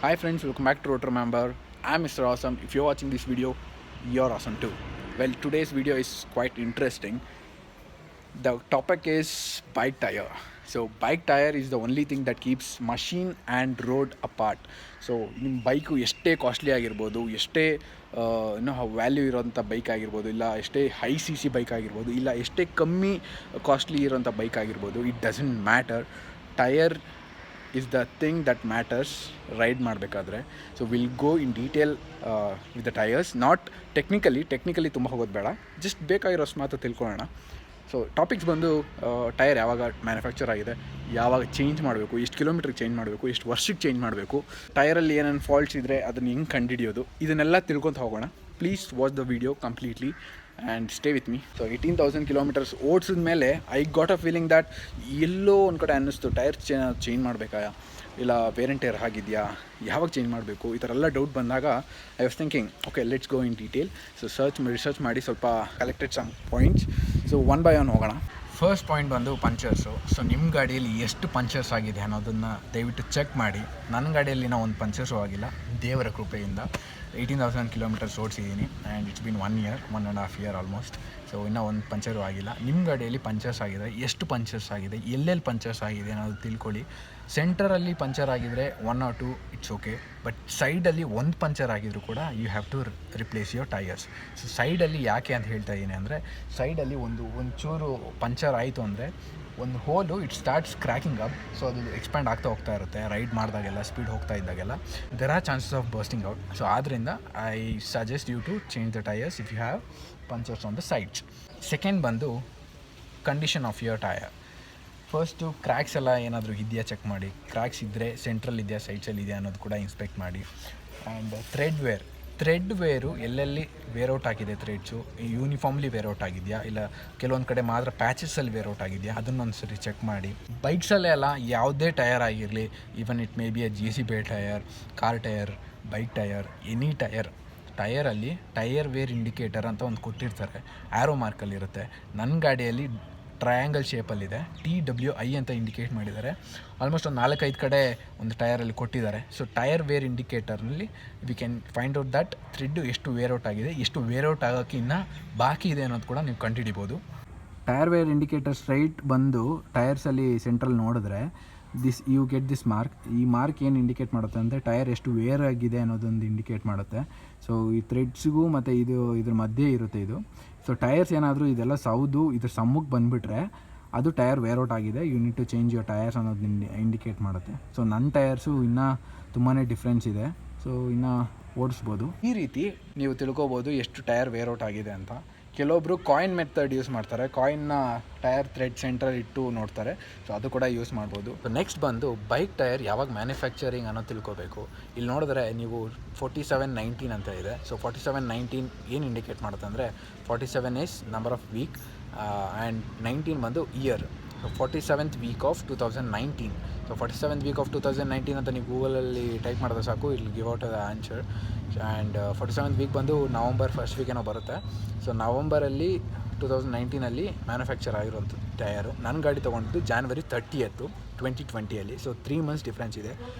Hi friends, welcome back to Rotor Member. I'm Mr. Awesome. If you're watching this video, you're awesome too. Well, today's video is quite interesting. The topic is bike tire. So bike tire is the only thing that keeps machine and road apart. So ನಿಮ್ಮ bike ಎಷ್ಟೇ costly ಆಗಿರ್ಬೋದು, ಎಷ್ಟೇ value ಇರೋಂಥ bike ಆಗಿರ್ಬೋದು, ಇಲ್ಲ ಎಷ್ಟೇ high C bike ಆಗಿರ್ಬೋದು, ಇಲ್ಲ ಎಷ್ಟೇ ಕಮ್ಮಿ ಕಾಸ್ಟ್ಲಿ ಇರೋಂಥ ಬೈಕ್ ಆಗಿರ್ಬೋದು, it doesn't matter. Tyre is the thing that matters ride ಮಾಡಬೇಕಾದ್ರೆ. So will go in detail with the tyres, not technically ತುಂಬ ಹೋಗೋದು ಬೇಡ, ಜಸ್ಟ್ ಬೇಕಾಗಿರೋಷ್ಟು ಮಾತ್ರ ತಿಳ್ಕೊಳ್ಳೋಣ. ಸೊ ಟಾಪಿಕ್ಸ್ ಬಂದು ಟೈರ್ ಯಾವಾಗ ಮ್ಯಾನುಫ್ಯಾಕ್ಚರ್ ಆಗಿದೆ, ಯಾವಾಗ ಚೇಂಜ್ ಮಾಡಬೇಕು, ಎಷ್ಟು ಕಿಲೋಮೀಟ್ರಿಗೆ ಚೇಂಜ್ ಮಾಡಬೇಕು, ಎಷ್ಟು ವರ್ಷಕ್ಕೆ ಚೇಂಜ್ ಮಾಡಬೇಕು, ಟೈರಲ್ಲಿ ಏನೇನು ಫಾಲ್ಟ್ಸ್ ಇದ್ದರೆ ಅದನ್ನು ಹೆಂಗೆ ಕಂಡುಹಿಡಿಯೋದು, ಇದನ್ನೆಲ್ಲ ತಿಳ್ಕೊತ ಹೋಗೋಣ. Please watch the video completely and stay with me. So 18,000 kilometres ಓಡಿಸಿದ ಮೇಲೆ I got a feeling that ಎಲ್ಲೋ ಒಂದು ಕಡೆ ಅನ್ನಿಸ್ತು, ಟೈರ್ ಚೇಂಜ್ ಮಾಡಬೇಕಾ, ಇಲ್ಲ ವೇರೆಂಟ್ ಟೈರ್ ಆಗಿದೆಯಾ, ಯಾವಾಗ ಚೇಂಜ್ ಮಾಡಬೇಕು, ಈ ಥರ ಎಲ್ಲ ಡೌಟ್ ಬಂದಾಗ I was thinking okay let's go in detail. So research ಮಾಡಿ ಸ್ವಲ್ಪ collected some points. So one by one ಹೋಗೋಣ. ಫಸ್ಟ್ ಪಾಯಿಂಟ್ ಬಂದು ಪಂಚರ್ಸು. ಸೊ ನಿಮ್ಮ ಗಾಡಿಯಲ್ಲಿ ಎಷ್ಟು ಪಂಚರ್ಸ್ ಆಗಿದೆ ಅನ್ನೋದನ್ನು ದಯವಿಟ್ಟು ಚೆಕ್ ಮಾಡಿ. ನನ್ನ ಗಾಡಿಯಲ್ಲಿ ನಾವು ಒಂದು ಪಂಚರ್ಸು ಆಗಿಲ್ಲ, ದೇವರ ಕೃಪೆಯಿಂದ. 18,000 ಕಿಲೋಮೀಟರ್ಸ್ ಓಡಿಸಿದ್ದೀನಿ and it's been 1 year, 1.5 year almost. So ಇನ್ನೂ ಒಂದು ಪಂಚರು ಆಗಿಲ್ಲ. ನಿಮ್ಮ ಗಾಡಿಯಲ್ಲಿ ಪಂಚರ್ಸ್ ಆಗಿದೆ, ಎಷ್ಟು ಪಂಚರ್ಸ್ ಆಗಿದೆ, ಎಲ್ಲೆಲ್ಲಿ ಪಂಚರ್ಸ್ ಆಗಿದೆ ಅನ್ನೋದು ತಿಳ್ಕೊಳ್ಳಿ. ಸೆಂಟರಲ್ಲಿ ಪಂಚರ್ ಆಗಿದರೆ 1 or 2 ಇಟ್ಸ್ ಓಕೆ, ಬಟ್ ಸೈಡಲ್ಲಿ ಒಂದು ಪಂಚರ್ ಆಗಿದ್ರು ಕೂಡ you have to replace your tyres. So ಸೈಡಲ್ಲಿ ಯಾಕೆ ಅಂತ ಹೇಳ್ತಾ ಇದ್ದೀನಿ ಅಂದರೆ, ಸೈಡಲ್ಲಿ ಒಂಚೂರು ಪಂಚರ್ ಆಯಿತು ಅಂದರೆ ಒಂದು hole it starts cracking up. So ಅದು ಎಕ್ಸ್ಪ್ಯಾಂಡ್ ಆಗ್ತಾ ಹೋಗ್ತಾ ಇರುತ್ತೆ ರೈಡ್ ಮಾಡಿದಾಗೆಲ್ಲ, ಸ್ಪೀಡ್ ಹೋಗ್ತಾ ಇದ್ದಾಗೆಲ್ಲ there are chances of bursting out. So ಆದ್ದರಿಂದ I suggest you to change the tyres if you have punctures on the sides. Second ಬಂದು condition of your tyre. First cracks ಎಲ್ಲ ಏನಾದರೂ ಇದೆಯಾ ಚೆಕ್ ಮಾಡಿ. Cracks ಇದ್ದರೆ central ಇದೆಯಾ, ಸೈಡ್ಸಲ್ಲಿ ಇದೆಯಾ ಅನ್ನೋದು ಕೂಡ ಇನ್ಸ್ಪೆಕ್ಟ್ ಮಾಡಿ. ಆ್ಯಂಡ್ ಥ್ರೆಡ್ ವೇರು ಎಲ್ಲೆಲ್ಲಿ ವೇರೌಟ್ ಆಗಿದೆ, ಥ್ರೆಡ್ಸು ಯೂನಿಫಾರ್ಮ್ಲಿ ವೇರೌಟ್ ಆಗಿದೆಯಾ, ಇಲ್ಲ ಕೆಲವೊಂದು ಕಡೆ ಮಾತ್ರ ಪ್ಯಾಚಸಲ್ಲಿ ವೇರೌಟ್ ಆಗಿದೆಯಾ, ಅದನ್ನೊಂದು ಸರಿ ಚೆಕ್ ಮಾಡಿ. ಬೈಕ್ಸಲ್ಲೇ ಅಲ್ಲ, ಯಾವುದೇ ಟಯರ್ ಆಗಿರಲಿ, even it may be a JCB tyre, car tyre, bike tyre, any ಟಯರಲ್ಲಿ ಟಯರ್ ವೇರ್ ಇಂಡಿಕೇಟರ್ ಅಂತ ಒಂದು ಕೊಟ್ಟಿರ್ತಾರೆ, ಆ್ಯರೋ ಮಾರ್ಕಲ್ಲಿರುತ್ತೆ. ನನ್ನ ಗಾಡಿಯಲ್ಲಿ ಟ್ರಯಾಂಗಲ್ ಶೇಪಲ್ಲಿದೆ, TWI ಅಂತ ಇಂಡಿಕೇಟ್ ಮಾಡಿದ್ದಾರೆ. ಆಲ್ಮೋಸ್ಟ್ ಒಂದು 4-5 ಕಡೆ ಒಂದು ಟಯರಲ್ಲಿ ಕೊಟ್ಟಿದ್ದಾರೆ. ಸೊ ಟಯರ್ ವೇರ್ ಇಂಡಿಕೇಟರ್ನಲ್ಲಿ we can find out that thread ಎಷ್ಟು ವೇರೌಟ್ ಆಗಿದೆ, ಎಷ್ಟು ವೇರೌಟ್ ಆಗೋಕ್ಕೆ ಇನ್ನೂ ಬಾಕಿ ಇದೆ ಅನ್ನೋದು ಕೂಡ ನೀವು ಕಂಡುಹಿಡಿಬೋದು. ಟಯರ್ ವೇರ್ ಇಂಡಿಕೇಟರ್ ಸ್ಟ್ರೈಟ್ ಬಂದು ಟಯರ್ಸಲ್ಲಿ ಸೆಂಟ್ರಲ್ ನೋಡಿದ್ರೆ ಯು ಗೆಟ್ ದಿಸ್ ಮಾರ್ಕ್. ಈ ಮಾರ್ಕ್ ಏನು ಇಂಡಿಕೇಟ್ ಮಾಡುತ್ತೆ ಅಂದರೆ ಟಯರ್ ಎಷ್ಟು ವೇರ್ ಆಗಿದೆ ಅನ್ನೋದೊಂದು ಇಂಡಿಕೇಟ್ ಮಾಡುತ್ತೆ. ಸೊ ಈ ಥ್ರೆಡ್ಸ್ಗೂ ಮತ್ತು ಇದ್ರ ಮಧ್ಯೆ ಇರುತ್ತೆ ಇದು. ಸೊ ಟಯರ್ಸ್ ಏನಾದರೂ ಇದೆಲ್ಲ ಸೌದು ಇದ್ರ ಸಮ್ಮಕ್ಕೆ ಬಂದುಬಿಟ್ರೆ ಅದು ಟಯರ್ ವೇರೌಟ್ ಆಗಿದೆ, you need to change your tyres ಅನ್ನೋದು ಇಂಡಿಕೇಟ್ ಮಾಡುತ್ತೆ. ಸೊ ನನ್ನ ಟಯರ್ಸು ಇನ್ನೂ ತುಂಬಾ ಡಿಫ್ರೆನ್ಸ್ ಇದೆ, ಸೊ ಇನ್ನೂ ಓಡಿಸ್ಬೋದು. ಈ ರೀತಿ ನೀವು ತಿಳ್ಕೊಬೋದು ಎಷ್ಟು ಟಯರ್ ವೇರೌಟ್ ಆಗಿದೆ ಅಂತ. ಕೆಲವೊಬ್ಬರು ಕಾಯಿನ್ ಮೆಥಡ್ ಯೂಸ್ ಮಾಡ್ತಾರೆ, ಕಾಯಿನ್ನ ಟಯರ್ ಥ್ರೆಡ್ ಸೆಂಟ್ರಲ್ ಇಟ್ಟು ನೋಡ್ತಾರೆ. ಸೊ ಅದು ಕೂಡ ಯೂಸ್ ಮಾಡ್ಬೋದು. ಸೊ ನೆಕ್ಸ್ಟ್ ಬಂದು ಬೈಕ್ ಟಯರ್ ಯಾವಾಗ ಮ್ಯಾನುಫ್ಯಾಕ್ಚರಿಂಗ್ ಅನ್ನೋ ತಿಳ್ಕೊಬೇಕು. ಇಲ್ಲಿ ನೋಡಿದ್ರೆ ನೀವು 4719 ಅಂತ ಇದೆ. ಸೊ 4719 ಏನು ಇಂಡಿಕೇಟ್ ಮಾಡುತ್ತೆ ಅಂದರೆ 47 is number half week and 19 ಬಂದು year. So 47th week of 2019. So 47th week of 2019 ಅಂತ ನೀವು ಗೂಗಲಲ್ಲಿ ಟೈಪ್ ಮಾಡಿದ್ರೆ ಸಾಕು, ಇಲ್ಲಿ give out the answer. And 47th week ಬಂದು ನವಂಬರ್ ಫಸ್ಟ್ ವೀಕ್ ಏನೋ ಬರುತ್ತೆ. ಸೊ ನವಂಬರಲ್ಲಿ 2019 ಮ್ಯಾನುಫ್ಯಾಕ್ಚರ್ ಆಗಿರೋಂಥದ್ದು ಟಯರು. ನನ್ನ ಗಾಡಿ ತೊಗೊಂಡಿದ್ದು January 30th, 2020. So 3 months difference ಇದೆ.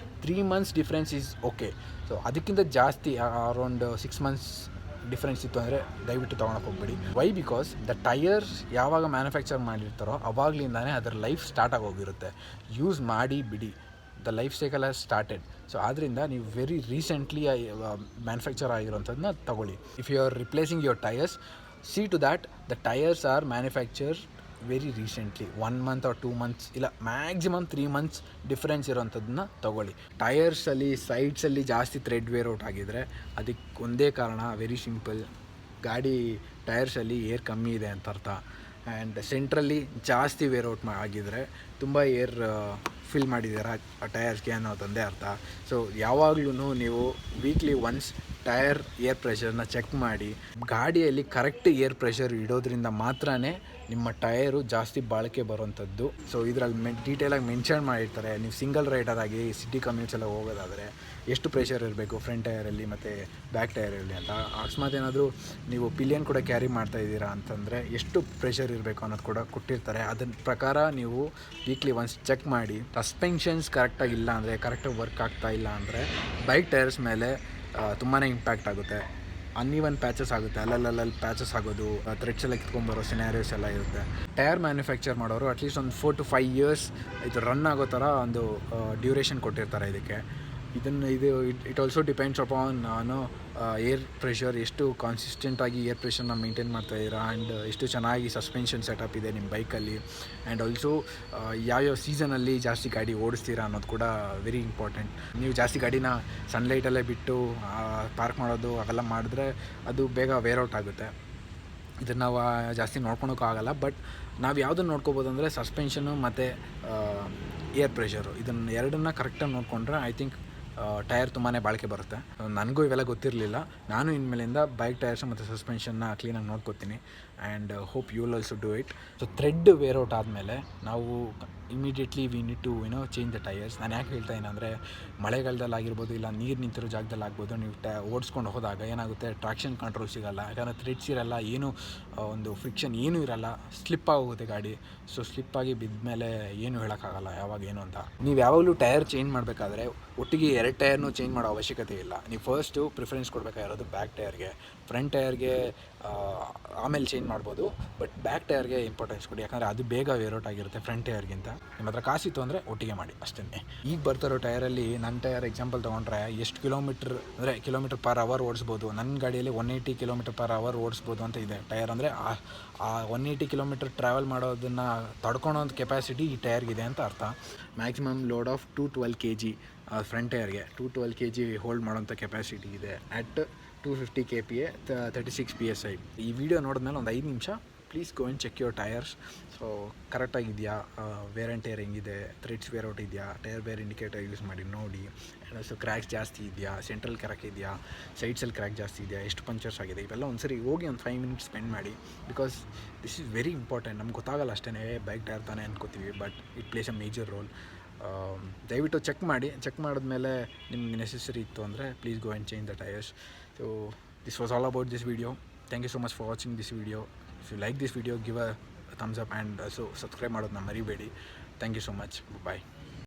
3 months difference is okay. So ಅದಕ್ಕಿಂತ ಜಾಸ್ತಿ ಅರೌಂಡ್ 6 months ಡಿಫ್ರೆನ್ಸ್ ಇತ್ತು ಅಂದರೆ ದಯವಿಟ್ಟು ತೊಗೊಳಕ್ಕೆ ಹೋಗ್ಬೇಡಿ. ವೈ? ಬಿಕಾಸ್ ದ ಟಯರ್ಸ್ ಯಾವಾಗ ಮ್ಯಾನುಫ್ಯಾಕ್ಚರ್ ಮಾಡಿರ್ತಾರೋ ಅವಾಗಲಿಂದಾನೇ ಅದರ ಲೈಫ್ ಸ್ಟಾರ್ಟ್ ಆಗೋಗಿರುತ್ತೆ. ಯೂಸ್ ಮಾಡಿ ಬಿಡಿ, the life cycle has started. So ಆದ್ದರಿಂದ ನೀವು ವೆರಿ ರೀಸೆಂಟ್ಲಿ ಮ್ಯಾನುಫ್ಯಾಕ್ಚರ್ ಆಗಿರೋಂಥದ್ದನ್ನ ತೊಗೊಳ್ಳಿ. If you are replacing your tyres, see to that the tyres are manufacture very recently, 1 month or 2 months, ಇಲ್ಲ ಮ್ಯಾಕ್ಸಿಮಮ್ 3 months ಡಿಫ್ರೆನ್ಸ್ ಇರೋಂಥದ್ದನ್ನ ತೊಗೊಳ್ಳಿ. ಟಯರ್ಸಲ್ಲಿ ಸೈಡ್ಸಲ್ಲಿ ಜಾಸ್ತಿ ಥ್ರೆಡ್ ವೇರೌಟ್ ಆಗಿದ್ದರೆ ಅದಕ್ಕೆ ಒಂದೇ ಕಾರಣ, ವೆರಿ ಸಿಂಪಲ್, ಗಾಡಿ ಟಯರ್ಸಲ್ಲಿ ಏರ್ ಕಮ್ಮಿ ಇದೆ ಅಂತ ಅರ್ಥ. ಆ್ಯಂಡ್ ಸೆಂಟ್ರಲ್ಲಿ ಜಾಸ್ತಿ ವೇರೌಟ್ ಆಗಿದ್ದರೆ ತುಂಬ ಏರ್ ಫಿಲ್ ಮಾಡಿದ್ದೀರಾ ಆ ಟಯರ್ಸ್ಗೆ ಅನ್ನೋದೊಂದೇ ಅರ್ಥ. ಸೊ ಯಾವಾಗಲೂ ನೀವು ವೀಕ್ಲಿ ಒನ್ಸ್ ಟಯರ್ ಏರ್ ಪ್ರೆಷರ್ನ ಚೆಕ್ ಮಾಡಿ. ಗಾಡಿಯಲ್ಲಿ ಕರೆಕ್ಟ್ ಏರ್ ಪ್ರೆಷರ್ ಇಡೋದ್ರಿಂದ ಮಾತ್ರ ನಿಮ್ಮ ಟಯರು ಜಾಸ್ತಿ ಬಾಳಿಕೆ ಬರೋವಂಥದ್ದು. ಸೊ ಇದರಲ್ಲಿ ಡೀಟೇಲಾಗಿ ಮೆನ್ಷನ್ ಮಾಡಿರ್ತಾರೆ. ನೀವು ಸಿಂಗಲ್ ರೈಡರ್ ಆಗಿ ಸಿಟಿ ಕಮ್ಯೂಟ್ಸ್ ಎಲ್ಲ ಹೋಗೋದಾದರೆ ಎಷ್ಟು ಪ್ರೆಷರ್ ಇರಬೇಕು ಫ್ರಂಟ್ ಟೈರಲ್ಲಿ ಮತ್ತು ಬ್ಯಾಕ್ ಟೈರಲ್ಲಿ ಅಂತ. ಅಕಸ್ಮಾತ್ ಏನಾದರೂ ನೀವು ಪಿಲಿಯನ್ ಕೂಡ ಕ್ಯಾರಿ ಮಾಡ್ತಾ ಇದ್ದೀರಾ ಅಂತಂದರೆ ಎಷ್ಟು ಪ್ರೆಷರ್ ಇರಬೇಕು ಅನ್ನೋದು ಕೂಡ ಕೊಟ್ಟಿರ್ತಾರೆ. ಅದರ ಪ್ರಕಾರ ನೀವು ವೀಕ್ಲಿ ಒನ್ಸ್ ಚೆಕ್ ಮಾಡಿ. ಸಸ್ಪೆನ್ಷನ್ಸ್ ಕರೆಕ್ಟಾಗಿಲ್ಲ ಅಂದರೆ, ಕರೆಕ್ಟಾಗಿ ವರ್ಕ್ ಆಗ್ತಾ ಇಲ್ಲ ಅಂದರೆ ಬೈಕ್ ಟೈರ್ಸ್ ಮೇಲೆ ತುಂಬಾ ಇಂಪ್ಯಾಕ್ಟ್ ಆಗುತ್ತೆ. ಅನ್ಇವನ್ ಪ್ಯಾಚಸ್ ಆಗುತ್ತೆ, ಅಲ್ಲಲ್ಲಿ ಪ್ಯಾಚಸ್ ಆಗೋದು, ಥ್ರೆಡ್ಸ್ ಎಲ್ಲ ಕಿತ್ಕೊಂಡ್ಬರೋ ಸಿನಾರಿಯೋಸ್ ಎಲ್ಲ ಇರುತ್ತೆ. ಟೈರ್ ಮ್ಯಾನುಫ್ಯಾಕ್ಚರ್ ಮಾಡೋರು ಅಟ್ಲೀಸ್ಟ್ ಒಂದು 4 to 5 years ಇದು ರನ್ ಆಗೋ ಥರ ಒಂದು ಡ್ಯೂರೇಷನ್ ಕೊಟ್ಟಿರ್ತಾರೆ ಇದಕ್ಕೆ. It also depends upon air pressure, ಎಷ್ಟು ಕಾನ್ಸಿಸ್ಟೆಂಟಾಗಿ ಏರ್ ಪ್ರೆಷರ್ನ ಮೇಂಟೈನ್ ಮಾಡ್ತಾಯಿದ್ದೀರಾ, ಆ್ಯಂಡ್ ಎಷ್ಟು ಚೆನ್ನಾಗಿ ಸಸ್ಪೆನ್ಷನ್ ಸೆಟಪ್ ಇದೆ ನಿಮ್ಮ ಬೈಕಲ್ಲಿ, ಆ್ಯಂಡ್ ಆಲ್ಸೋ ಯಾವ್ಯಾವ ಸೀಸನಲ್ಲಿ ಜಾಸ್ತಿ ಗಾಡಿ ಓಡಿಸ್ತೀರಾ ಅನ್ನೋದು ಕೂಡ ವೆರಿ ಇಂಪಾರ್ಟೆಂಟ್. ನೀವು ಜಾಸ್ತಿ ಗಾಡಿನ ಸನ್ಲೈಟಲ್ಲೇ ಬಿಟ್ಟು ಪಾರ್ಕ್ ಮಾಡೋದು ಅವೆಲ್ಲ ಮಾಡಿದ್ರೆ ಅದು ಬೇಗ ವೇರ್ಔಟ್ ಆಗುತ್ತೆ. ಇದನ್ನು ನಾವು ಜಾಸ್ತಿ ನೋಡ್ಕೊಳೋಕ್ಕಾಗಲ್ಲ. ಬಟ್ ನಾವು ಯಾವುದನ್ನು ನೋಡ್ಕೋಬೋದು ಅಂದರೆ ಸಸ್ಪೆನ್ಷನು ಮತ್ತು ಏರ್ ಪ್ರೆಷರು, ಇದನ್ನು ಎರಡನ್ನ ಕರೆಕ್ಟಾಗಿ ನೋಡಿಕೊಂಡ್ರೆ ಐ ಥಿಂಕ್ ಟೈರ್ ತುಂಬಾ ಬಾಳಿಕೆ ಬರುತ್ತೆ. ನನಗೂ ಇವೆಲ್ಲ ಗೊತ್ತಿರಲಿಲ್ಲ. ನಾನು ಇನ್ಮೇಲಿಂದ ಬೈಕ್ ಟೈರ್ಸ್ ಮತ್ತು ಸಸ್ಪೆನ್ಷನ್ನ ಕ್ಲೀನಾಗಿ ನೋಡ್ಕೊತೀನಿ, and hope you will also do it. So thread wear out ಆದಮೇಲೆ ನಾವು immediately we need to change the tyres. ನಾನು ಯಾಕೆ ಹೇಳ್ತಾ ಇದ್ದೀನಿ ಅಂದರೆ, ಮಳೆಗಾಲದಲ್ಲಿ ಆಗಿರ್ಬೋದು, ಇಲ್ಲ ನೀರು ನಿಂತಿರೋ ಜಾಗದಲ್ಲಿ ಆಗ್ಬೋದು, ನೀವು ಓಡಿಸ್ಕೊಂಡು ಹೋದಾಗ ಏನಾಗುತ್ತೆ, ಟ್ರಾಕ್ಷನ್ ಕಂಟ್ರೋಲ್ ಸಿಗೋಲ್ಲ, ಯಾಕಂದರೆ ಥ್ರೆಡ್ಸ್ ಇರೋಲ್ಲ, ಏನು ಒಂದು ಫ್ರಿಕ್ಷನ್ ಏನೂ ಇರೋಲ್ಲ, ಸ್ಲಿಪ್ ಆಗೋಗುತ್ತೆ ಗಾಡಿ. ಸೊ ಸ್ಲಿಪ್ಪಾಗಿ ಬಿದ್ದ ಮೇಲೆ ಏನು ಹೇಳೋಕ್ಕಾಗಲ್ಲ ಯಾವಾಗ ಏನು ಅಂತ. ನೀವು ಯಾವಾಗಲೂ ಟೈರ್ ಚೇಂಜ್ ಮಾಡಬೇಕಾದ್ರೆ ಒಟ್ಟಿಗೆ 2 ಟೈರ್ನೂ ಚೇಂಜ್ ಮಾಡೋ ಅವಶ್ಯಕತೆ ಇಲ್ಲ. ನೀವು ಫಸ್ಟು ಪ್ರಿಫರೆನ್ಸ್ ಕೊಡಬೇಕಾಗಿರೋದು ಬ್ಯಾಕ್ ಟೈರ್ಗೆ. ಫ್ರಂಟ್ ಟೈರ್ಗೆ ಆಮೇಲೆ ಚೇಂಜ್ ಮಾಡ್ಬೋದು, ಬಟ್ ಬ್ಯಾಕ್ ಟೈರ್ಗೆ ಇಂಪಾರ್ಟೆನ್ಸ್ ಕೊಡಿ, ಯಾಕಂದರೆ ಅದು ಬೇಗ ವೇರ್ಔಟ್ ಆಗಿರುತ್ತೆ ಫ್ರಂಟ್ ಟೈರ್ಗಿಂತ. ನಿಮ್ಮ ಹತ್ರ ಕಾಸಿತ್ತು ಅಂದರೆ ಒಟ್ಟಿಗೆ ಮಾಡಿ ಅಷ್ಟೇ. ಈಗ ಬರ್ತಿರೋ ಟೈರಲ್ಲಿ ನನ್ನ ಟೈರ್ ಎಕ್ಸಾಂಪಲ್ ತೊಗೊಂಡ್ರೆ ಎಷ್ಟು ಕಿಲೋಮೀಟರ್ ಪರ್ ಅವರ್ ಓಡಿಸ್ಬೋದು. ನನ್ನ ಗಾಡಿಯಲ್ಲಿ 180 km/h ಓಡಿಸ್ಬೋದು ಅಂತ ಇದೆ ಟೈರ್. ಅಂದರೆ ಆ 180 km ಟ್ರಾವೆಲ್ ಮಾಡೋದನ್ನು ತಡ್ಕೊಳೋಂಥ ಕೆಪಾಸಿಟಿ ಈ ಟೈರ್ಗಿದೆ ಅಂತ ಅರ್ಥ. Maximum load of 212 kg front ಟೈರ್ಗೆ 212 kg ಹೋಲ್ಡ್ ಮಾಡೋಂಥ ಕೆಪಾಸಿಟಿ ಇದೆ ಅಟ್ 250 kPa 36 PSI. ಈ ವಿಡಿಯೋ ನೋಡಿದ್ಮೇಲೆ ಒಂದು 5 ನಿಮಿಷ please go and check your tyres. So ಕರೆಕ್ಟಾಗಿದೆಯಾ, ವೇರ್ ಆ್ಯಂಡ್ ಟೈರ್ ಹೆಂಗಿದೆ, ಥ್ರೆಡ್ಸ್ ವೇರ್ಔಟ್ ಇದೆಯಾ, ಟೈರ್ ಬೇರ್ ಇಂಡಿಕೇಟರ್ ಯೂಸ್ ಮಾಡಿ ನೋಡಿ. ಸೊ ಕ್ರ್ಯಾಕ್ಸ್ ಜಾಸ್ತಿ ಇದೆಯಾ, ಸೆಂಟ್ರಲ್ ಕ್ರ್ಯಾಕ್ ಇದೆಯಾ, ಸೈಡ್ಸಲ್ಲಿ ಕ್ರ್ಯಾಕ್ ಜಾಸ್ತಿ ಇದೆಯಾ, ಎಷ್ಟು ಪಂಚರ್ಸ್ ಆಗಿದೆ, ಇವೆಲ್ಲ ಒಂದ್ಸರಿ ಹೋಗಿ ಒಂದು 5 minutes ಸ್ಪೆಂಡ್ ಮಾಡಿ. Because this is very important. ನಮ್ಗೆ ಗೊತ್ತಾಗಲ್ಲ ಅಷ್ಟೇ, ಬೈಕ್ ಟೈರ್ ತಾನೇ ಅನ್ಕೋತೀವಿ, but it plays a major role. ದಯವಿಟ್ಟು ಚೆಕ್ ಮಾಡಿ. ಚೆಕ್ ಮಾಡಿದ್ಮೇಲೆ ನಿಮ್ಗೆ ನೆಸೆಸರಿ ಇತ್ತು ಅಂದರೆ please go and change the tyres. So this was all about this video. Thank you so much for watching this video. If you like this video give a thumbs up, and so subscribe ಮಾಡೋದನ್ನ ಮರಿಬೇಡಿ. Thank you so much. Bye.